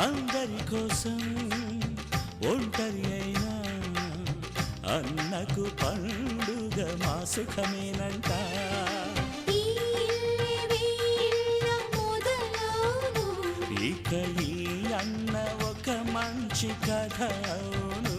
అందరి కోసం ఒంటరి అయినా అన్నకు పండుగ మా సుఖమేనంట. ఇక ఈ అన్న ఒక మంచి కథ అవును.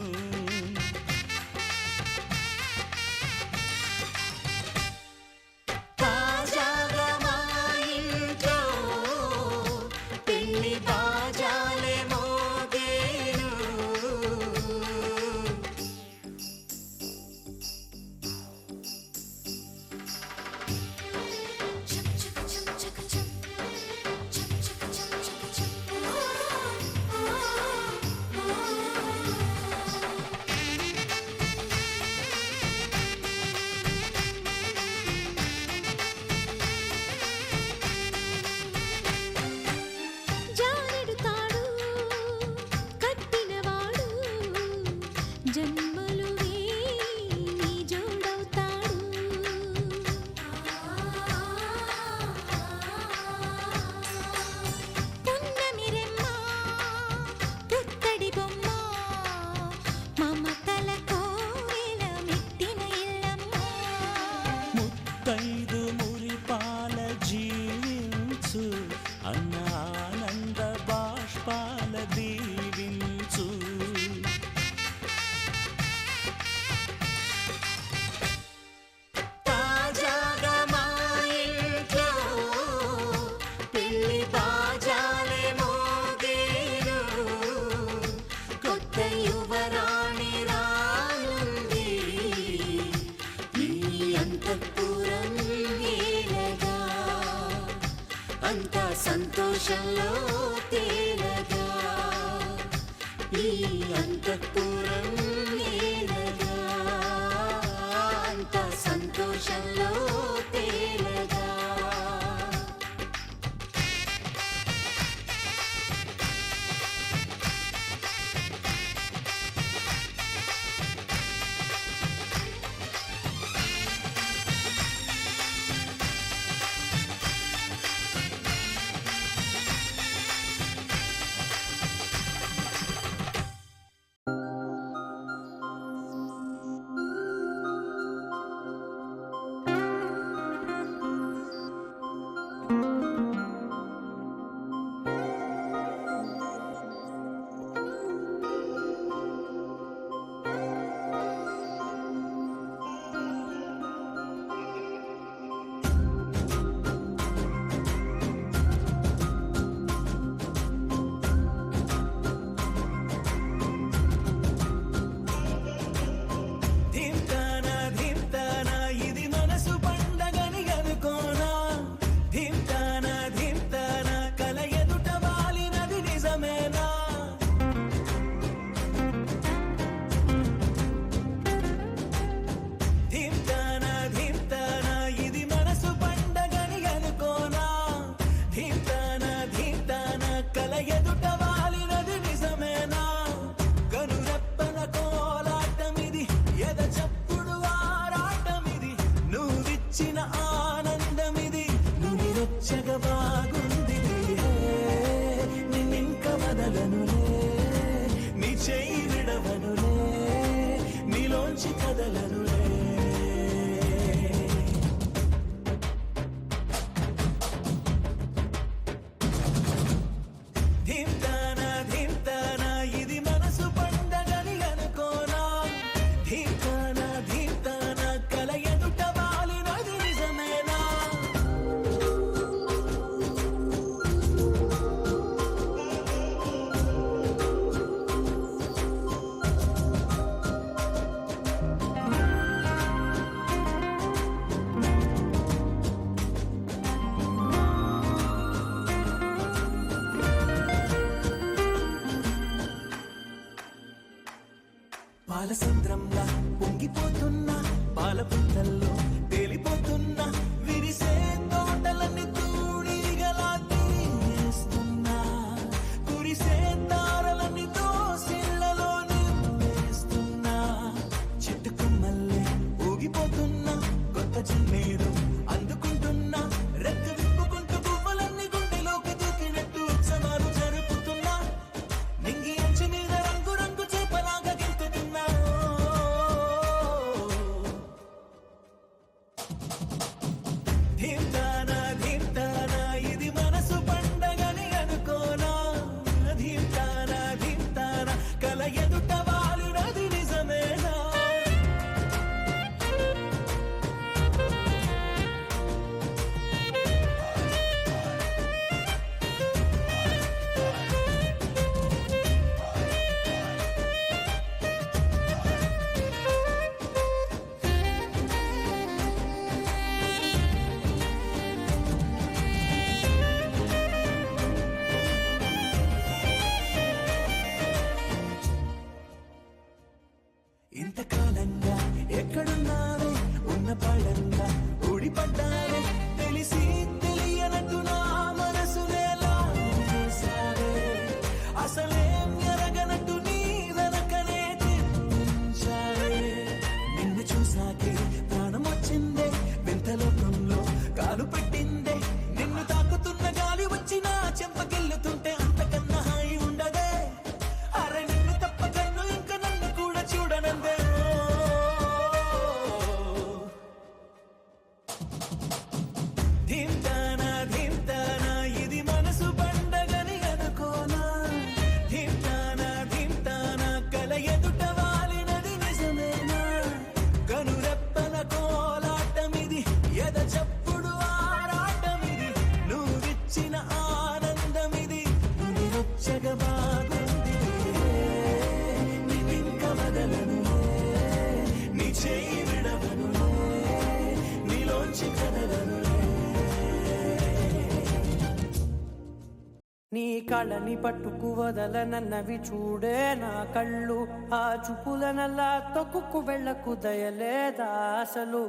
ముత్తైదు మురిపాల జీవించు అన్న ఆనంద బాష్పాల దీవించు. తాజాగా మా ఇంట్లో పెళ్లి బాజాలే మోగేను. కొత్త యువరాణి రానుంది ఈ అంతఃపురం ఏలగా. అంతా సంతోషంలో తేలగా ఈ అంతఃపురం ఏలగా. అంతా సంతోషంలో తేలగా. బాగుంది నిన్నింక వదలనులే, నీ చేయి విడవనులే, నీలోంచి కదలనులే. ధీమ్తానా ధీమ్తానా ఇది మనసు పండగని అనుకోనా. ధీమ్తానా ధీమ్తానా కల ఎదుట వాలినది నిజమేనా. పాలసంద్రంలా పొంగిపోతున్నా, పాల పుట్టల్లో తేలిపోతున్నా, విరిసే తోటలన్నీ తూడిగలా తీస్తున్నా, కురిసే తారలన్నీ దోసిళ్లలో నింపేస్తున్నా. చెట్టు కొమ్మల్లే ఊగిపోతున్నా, కొత్త జన్మేదో అందుకుంటున్నా, రెక్క విప్పుకుంటూ పువ్వులన్నీ గుండెలోకి దూకినట్టు ఉత్సవాలు జరుపుతున్నా. మనసాకి ప్రాణం వచ్చిందే వింత లోకంలో కాలు పెట్టిందే నిన్ను తాకుతున్న గాలి వచ్చినా చెంపకెళ్ళుతుంటే అంతకన్నా హాయి ఉండదే అరే నిన్ను తప్ప కన్ను ఇంకా నన్ను కూడా చూడనందే ధింతానా ధింతానా ఇది మనసు పండగని అనుకోనా ధింతానా ధింతానా కల ఎదుట వాలినది నిజమేనా కనురెప్పల కోలాటమిది ఎద చప్పుడు ఆరాటమిది నువ్విచ్చిన ఆనందమిది నిరుచ్చగా బాగుంది నిన్నింక వదలను నీ చేయి విడవను నీలోంచి కదలను నీ కళని పట్టుకు వదలనన్నవి చూడే నా కళ్ళు ఆ చూపులనల్లా తొక్కుకు వెళ్ళకు దయలేదా అసలు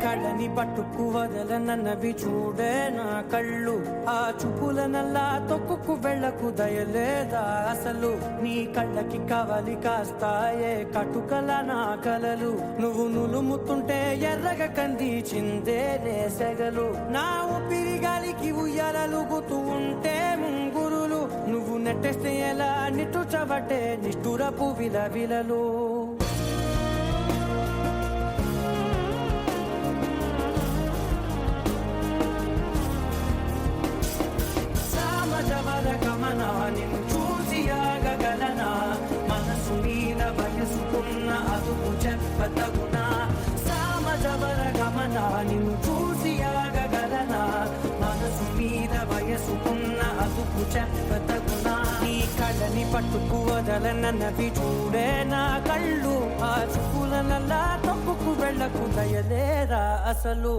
కళ్ళని పట్టుకు వదలనన్నవి చూడే నా కళ్ళు ఆ చూపులనల్లా తొక్కుకు వెళ్ళకు దయలేదా అసలు నీ కళ్ళకి కవలి కాస్తాయే కటుకల నా కలలు నువ్వు నులుముతుంటే ఎర్రగ కందిచిందే నేసెగలు నా ఊపిరి గాలికి ఉయ్యాలలుగుతూ ఉంటే ముంగురులు నువ్వు నెట్టేస్తే ఎలా నిట్టుచబట్టే నిష్ఠురపు విలవిలలు నిన్ను చూసి ఆగగలనా మనసు మీద వయసుకున్న అదుపు చెప్పతగునా సామజవర గమన నిన్ను చూసి ఆగగలనా మనసు మీద వయసుకున్న అదుపు చెప్పతగునా నీ కళ్ళని పట్టుకు వదలనన్నవి చూడే నా కళ్ళు ఆ చూపులనల్లా తప్పుకు వెళ్ళకు దయలేరా అసలు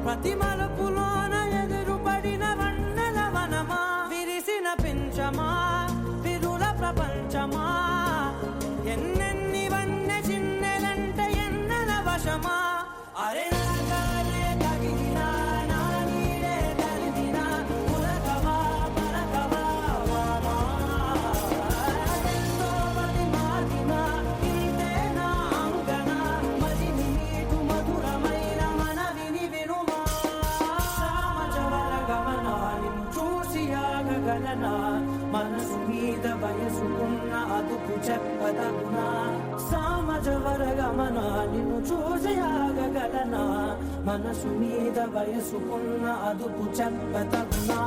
ప్రతి మలుపులోన ఎదురుపడిన వన్నెల వనమా విరిసిన పించమా విరుల ప్రపంచమా ఎన్నెన్ని వన్నె చిన్నెలంటే ఎన్నెల వశమా అరే నాగాలే తగిలినా నా నీడే తరిమినా పులకవా పలకవా వామా ఎంతో మది మాటినా ఇంతే నా అంగన మదిని నీటు మధురమైన మనవిని వినుమా మనసు మీద వయసుకున్న అదుపు చెప్పదగునా సామజవర గమన నిన్ను చూసి ఆగగలనా మనసు మీద వయసుకున్న అదుపు చెప్పదగునా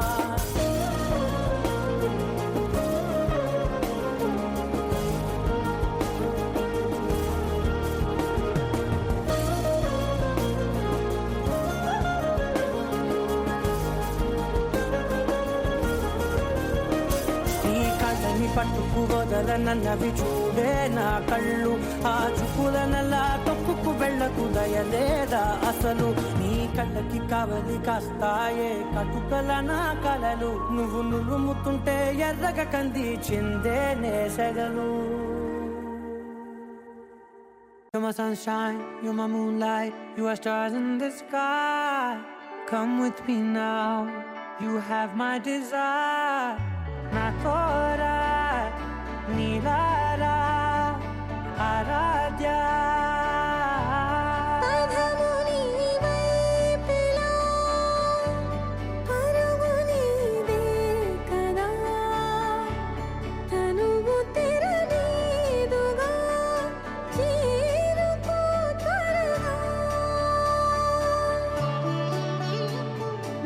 పట్టుకు వదలనన్నవి చూడే నా కళ్ళు ఆ చూపులనల్లా తొక్కుకు వెళ్ళకు దయలేదా అసలు నీ కళ్ళకి కవలి కాస్తాయే కటుకల నా కలలు నువ్వు నులుముతుంటే ఎర్రగ కందిచిందే నేసెగలు You're my sunshine, you're my moonlight, you are stars in the sky. Come with me now, you have my desire. Na tora nilara aradya adhamuni vaipila paruguni dekada tanuvu teraniduga cheeruko taraga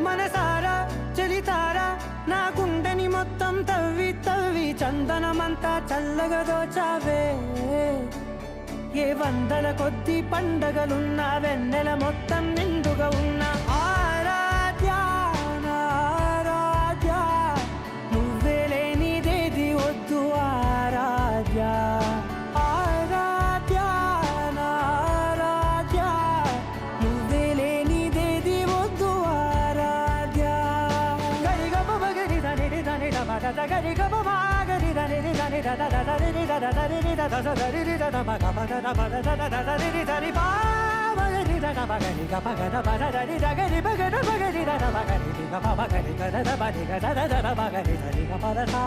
మనసారా చలితారా నా గుండెని మొత్తం తవ్వి తవ్వి చందనమంతా చల్లగా దోచావే ఏ వందల కొద్ది పండగలున్న వెన్నెల మొత్తం నిండుగా ఉన్న ఆరాధ్యా నా ఆరాధ్యా నువ్వే లేనిదేది వద్దు ఆరాధ్యా ఆరాధ్యా నా ఆరాధ్యా నువ్వే లేనిదేది వద్దు ఆరాధ్యా గరిగ బగరి దని దని దబద గరిగ బగరి దని దని దద దని దద దని దద దని దద బగ బగ దబద దద దని దని బా బగరి దద బగరి గ బగ దబద దని దగరి బగ బగరి దద బగరి గ బగరి గ దద బగరి గ దద దద బగరి దని గ బద సా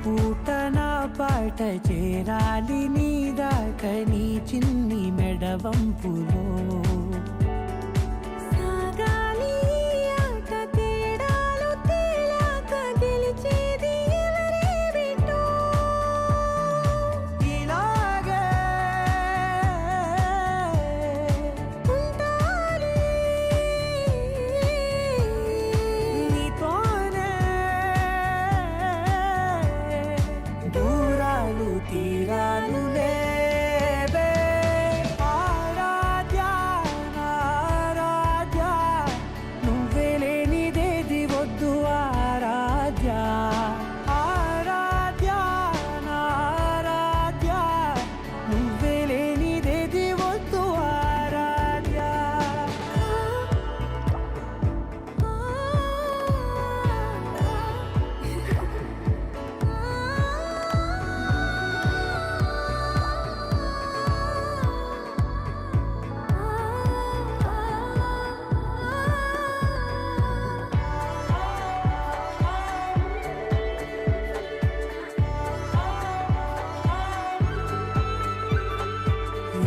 పూట నా పాట చేరాలి నీ దాకా నీ చిన్ని మెడవంపులో సాగాలి ఆట తేడాలు తేలాక గెలిచేది ఎవరే బిడ్డో ఇలాగే ఉంటానే నీతోనే దూరాలు తీరాలు లేవే ఆరాధ్యా నా ఆరాధ్యా నువ్వే లేనిదేది వద్దు ఆరాధ్యా ఆరాధ్యా నా ఆరాధ్యా నువ్వే లేనిదేది వద్దు ఆరాధ్యా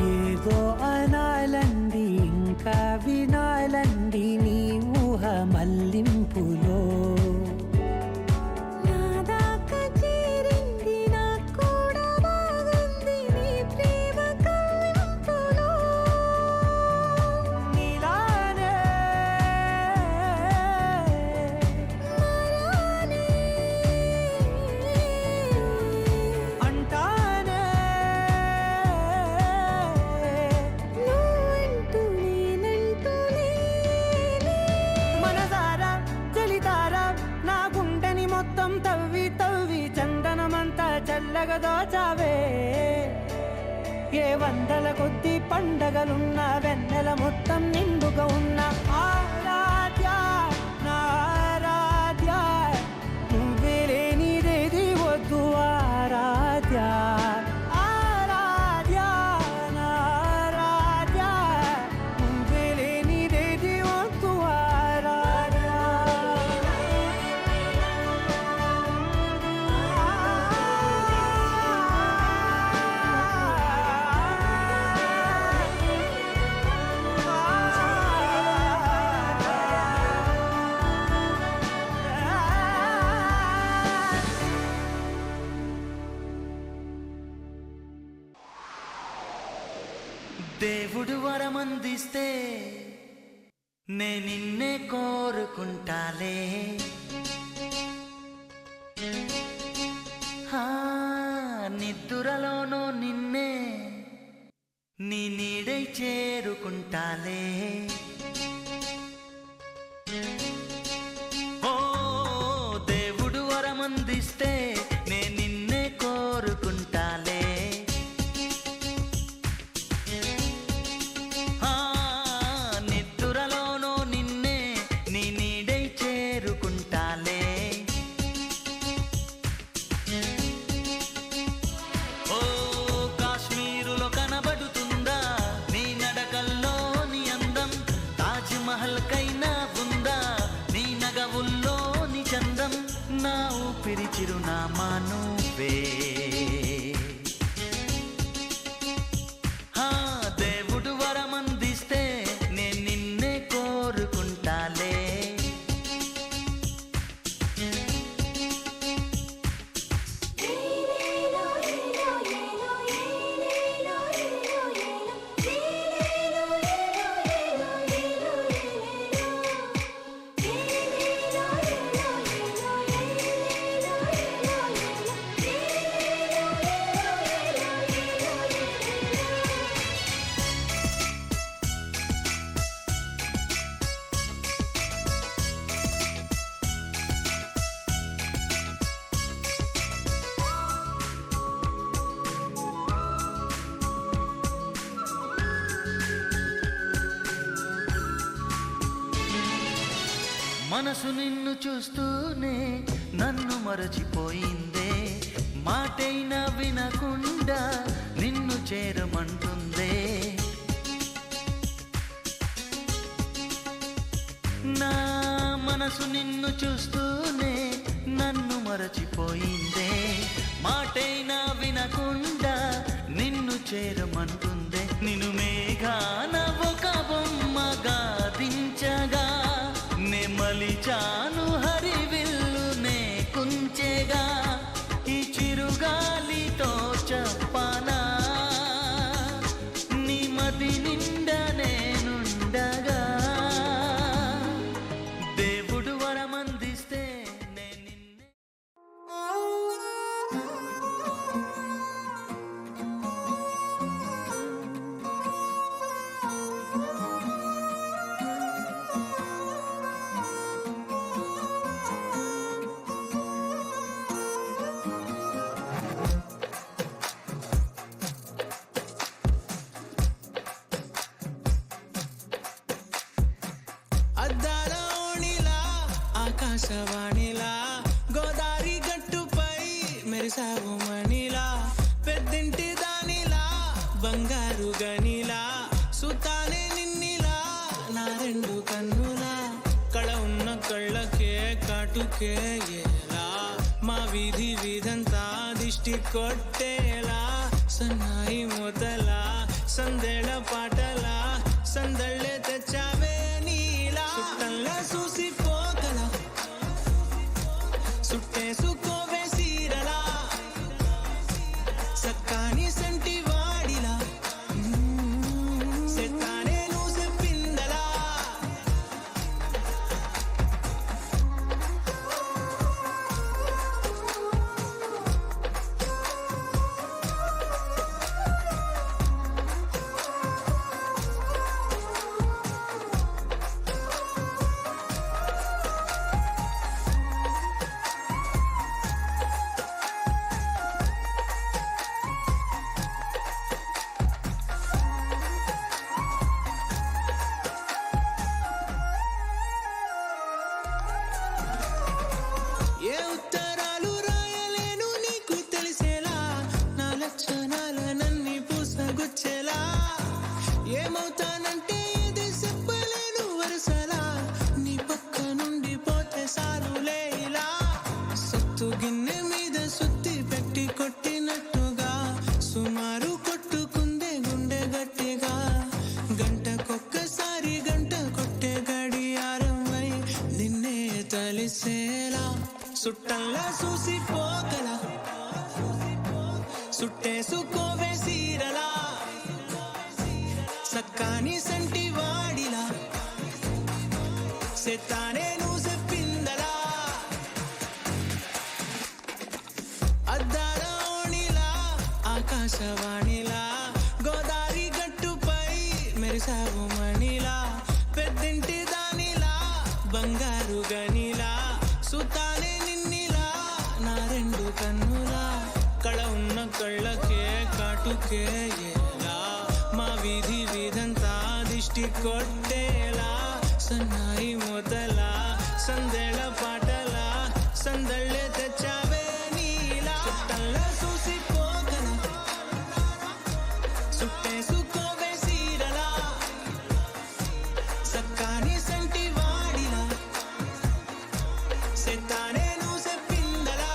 ఏదో అనాలండి ఇంకా వినాలండి నీ ఊహ మల్లింపులో నా దాకా చేరింది నాకు కూడా బాగుంది నీ ప్రేమ కవ్వింపులో నీలానే మరానే అంటానే నువ్వంటూ నేనంటూ లేనే మనసారా చలితారా నా గుండెని మొత్తం తవ్వి తవ్వి చందనమంతా చల్లగా దోచావే ఏ వందల కొద్ది పండగలున్న వెన్నెల మొత్తం నిండుగా ఉన్న ఆరాధ్యా నా ఆరాధ్యా నువ్వే లేనిదేది వద్దు ఆరాధ్యా ఆరాధ్యా నా ఆరాధ్యా నువ్వే లేనిదేది వద్దు ఆరాధ్యా దేవుడు వరమందిస్తే నే నిన్నే కోరుకుంటాలే నిద్దురలోనో నిన్నే నీ నీడై చేరుకుంటాలే ఓ దేవుడు వరమందిస్తే నే నిన్నే కోరుకుంటాలే నిద్దురలోనో నిన్నే నీ నీడై చేరుకుంటాలే ఓ కాశ్మీరులో కనబడుతుందా నీ నడకల్లో నీ అందం ఊపిరి చిరునామా నువ్వే. దేవుడు వరమందిస్తే నేను నిన్నే కోరుకుంటాలే. మనసు నిన్ను చూస్తూనే నన్ను మరచిపోయిందే. మాటైనా వినకుండా నిన్ను చేరమంటుందే. నా మనసు నిన్ను చూస్తూనే నన్ను మరచిపోయిందే. మాటైనా వినకుండా నిన్ను చేరమంటుందే. నిన్ను మేఘాన ఒక బొమ్మగా దించగా నే మలిచాను హరివిల్లు నే కుంచెగా. ఈ చిరుగాలితో చెప్పనా నీ మది నిండా నేనుండగా. దేవుడు వరమందిస్తే నేను నిన్నే. అద్దాల ఓణిలా ఆకాశవాణిలా గోదారి గట్టుపై మెరిసావు మణిలా. పెద్దింటి దానిలా బంగారు గనిలా సుతానే నిన్నిలా నా రెండు కన్నులా. కళ ఉన్న కళ్ళకే కాటుకే ఎలా మా వీధి వీధంతా దిష్టి కొట్టేలా. సన్నాయి మొదలా సందేళ పాటలా సందళ్ళే తెచ్చావే నీలా. సుట్టల్లా చూసిపోగల సుట్టేసుకోవే సీరలా సక్కాని సంటి వాడిలా సెట్టానే నువ్వు చెప్పిందలా. ఏ ఉత్తరాలు రాయలేను నీకు తెలిసేలా నా లక్షణాలనన్నీ పూసగుచ్చేలా. ఏమవుతానంటే ఇది చెప్పలేను వరుసలా నీ పక్క నుండి పోతే సారులే ఇలా. సత్తు గిన్నె మీద సుత్తి పెట్టి కొట్టినట్టుగా సుమారు కొట్టుకుందే గుండె గట్టిగా. గంటకొక్కసారి గంట కొట్టే గడియారమై నిన్నే తలిసేలా. సుట్టల్లా చూసిపోగల సుట్టేసుకోవే సీరలా సక్కాని సంటి వాడిలా సెత్తానే నువ్వు చెప్పిందలా. అద్దాల ఓణిలా ఆకాశవాణిలా గోదారి గట్టుపై మెరిసావు మణిలా. పెద్దింటి దానిలా బంగారు గనిలా సుతానే నిన్నిలా నా రెండు కన్నులా. కళ ఉన్న కళ్ళకే కాటుకే ఎలా మా వీధి వీధంతా దిష్టి కొట్టేలా. సన్నాయి మొదలా సందేళ పాటలా సందళ్ళే తెచ్చావే నీలా. చుట్టల్లా చూసిపోగల సుట్టేసుకోవే సీరలా సక్కాని సంటి వాడిలా సెత్తానే నువ్వు చెప్పిందలా.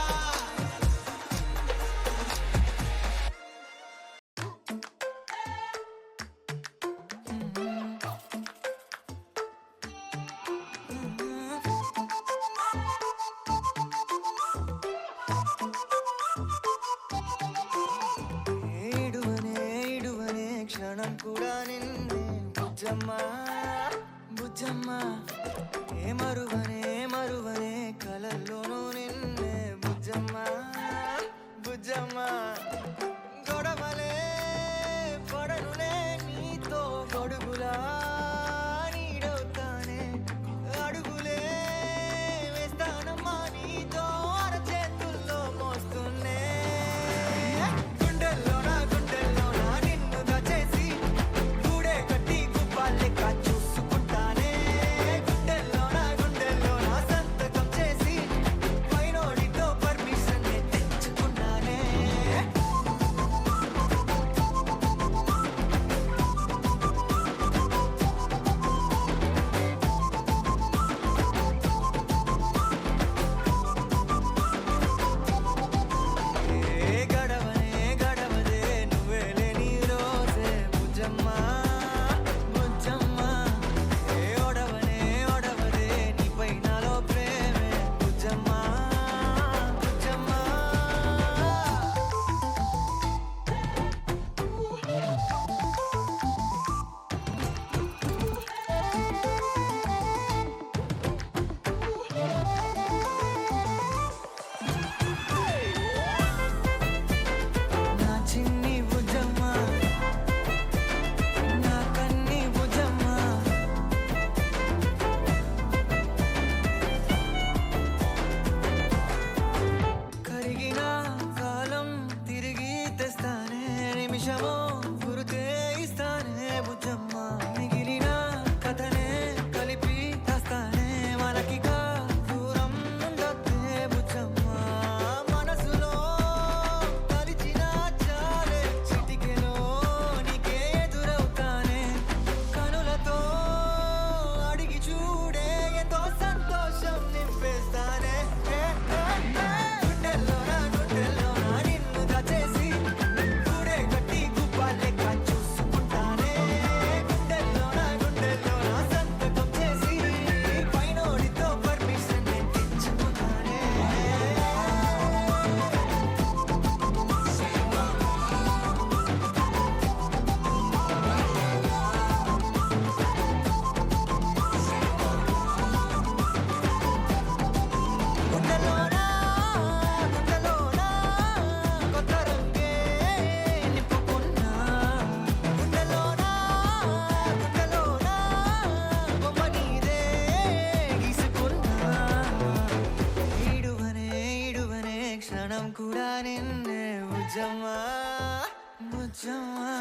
కూడా నిన్నే బుజ్జమ్మా బుజ్జమ్మా